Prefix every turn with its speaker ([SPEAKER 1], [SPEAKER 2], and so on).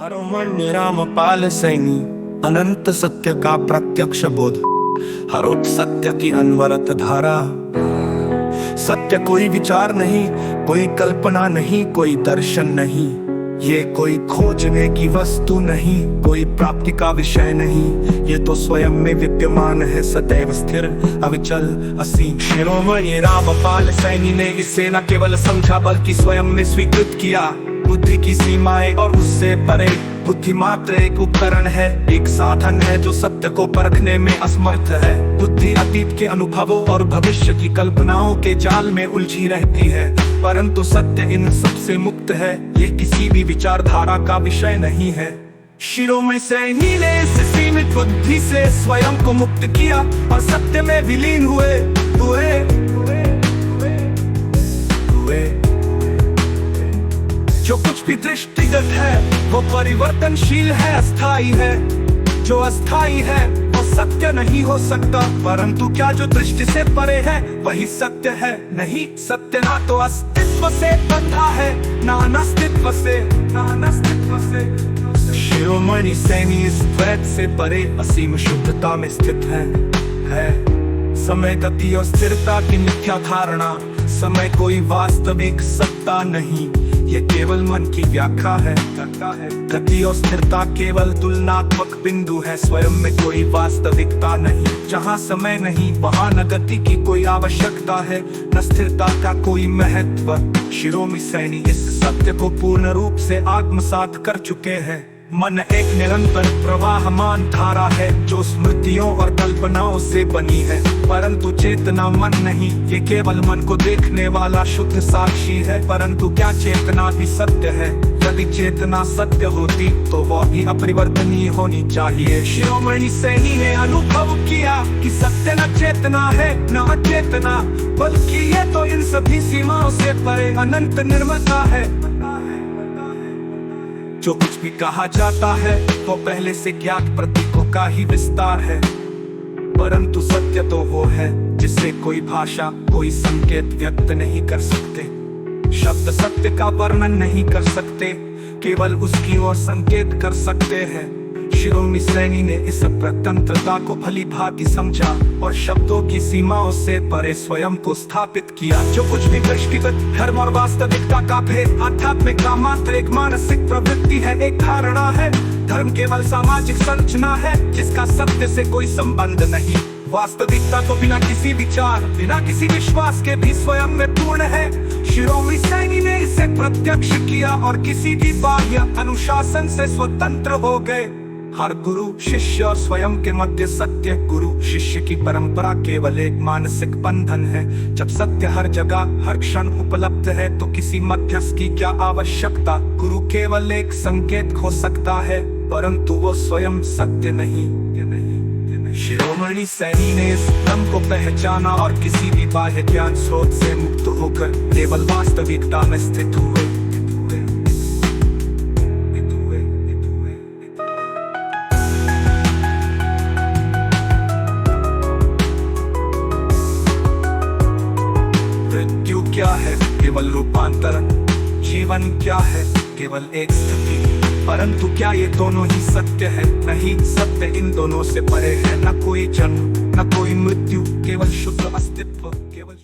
[SPEAKER 1] हरोमन्य रामपाल सैनी अनंत सत्य का प्रत्यक्ष बोध। हरोट सत्य की अनवरत धारा। सत्य कोई विचार नहीं, कोई कल्पना नहीं, कोई दर्शन नहीं। ये कोई खोजने की वस्तु नहीं, कोई प्राप्ति का विषय नहीं। ये तो स्वयं में विद्यमान है, सदैव स्थिर अविचल असीम। शिरोमणि रामपाल सैनी ने इसे न केवल समझा बल्कि स्वयं में स्वीकृत किया। बुद्धि की सीमाएं और उससे परे बुद्धि मात्र एक उपकरण है, एक साधन है जो सत्य को परखने में असमर्थ है। बुद्धि अतीत के अनुभवों और भविष्य की कल्पनाओं के जाल में उलझी रहती है, परंतु सत्य इन सबसे मुक्त है। ये किसी भी विचारधारा का विषय नहीं है। शिरोमणि सैनी ने इस सीमित बुद्धि से स्वयं को मुक्त किया और सत्य में विलीन हुए। जो कुछ भी दृष्टिगत है वो परिवर्तनशील है, अस्थाई है। जो अस्थाई है वो सत्य नहीं हो सकता, परंतु क्या जो दृष्टि से परे है वही सत्य है? नहीं, सत्य ना तो अस्तित्व से बंधा है, ना अस्तित्व से। शिरोमणि सैनी इस द्वैत से परे असीम शुद्धता में स्थित है। समय गति और स्थिरता की मिथ्या धारणा। समय कोई वास्तविक सत्ता नहीं, ये केवल मन की व्याख्या है। गति और स्थिरता केवल तुलनात्मक बिंदु है, स्वयं में कोई वास्तविकता नहीं। जहाँ समय नहीं वहाँ न गति की कोई आवश्यकता है, न स्थिरता का कोई महत्व। शिरोमणि सैनी इस सत्य को पूर्ण रूप से आत्मसात कर चुके हैं। मन एक निरंतर प्रवाहमान धारा है जो स्मृतियों और कल्पनाओं से बनी है, परंतु चेतना मन नहीं। ये केवल मन को देखने वाला शुद्ध साक्षी है, परंतु क्या चेतना भी सत्य है? यदि चेतना सत्य होती तो वह भी अपरिवर्तनीय होनी चाहिए। शिरोमणि सैनी ने अनुभव किया कि सत्य न चेतना है न अचेतना, बल्कि ये तो इन सभी सीमाओं से परे अनंत निर्मलता है। जो कुछ भी कहा जाता है वो पहले से ज्ञात प्रतीकों का ही विस्तार है, परंतु सत्य तो वो है जिसे कोई भाषा कोई संकेत व्यक्त नहीं कर सकते। शब्द सत्य का वर्णन नहीं कर सकते, केवल उसकी ओर संकेत कर सकते हैं। शिरोमणि सैनी ने इस स्वतंत्रता को भली भांति समझा और शब्दों की सीमाओं से परे स्वयं को स्थापित किया। जो कुछ भी दृष्टिगत धर्म और वास्तविकता का भेद आध्यात्मिक का मात्र एक मानसिक प्रवृत्ति है, एक धारणा है। धर्म केवल सामाजिक संरचना है जिसका सत्य से कोई संबंध नहीं। वास्तविकता तो बिना किसी विचार बिना किसी विश्वास के भी स्वयं में पूर्ण है। शिरोमणि सैनी ने इसे प्रत्यक्ष किया और किसी भी बाह्य अनुशासन से स्वतंत्र हो गए। हर गुरु शिष्य और स्वयं के मध्य सत्य गुरु शिष्य की परंपरा केवल एक मानसिक बंधन है। जब सत्य हर जगह हर क्षण उपलब्ध है तो किसी मध्यस्थ की क्या आवश्यकता? गुरु केवल एक संकेत हो सकता है, परंतु वो स्वयं सत्य नहीं। शिरोमणि सैनी ने इस क्रम को पहचाना और किसी भी बाह्य ज्ञान स्रोत से मुक्त होकर केवल वास्तविकता में स्थित हुए। मृत्यु क्या है? केवल रूपांतरण। जीवन क्या है? केवल एक स्थिति। परंतु क्या ये दोनों ही सत्य है? नहीं, सत्य इन दोनों से परे है। न कोई जन्म न कोई मृत्यु, केवल शुद्ध अस्तित्व। केवल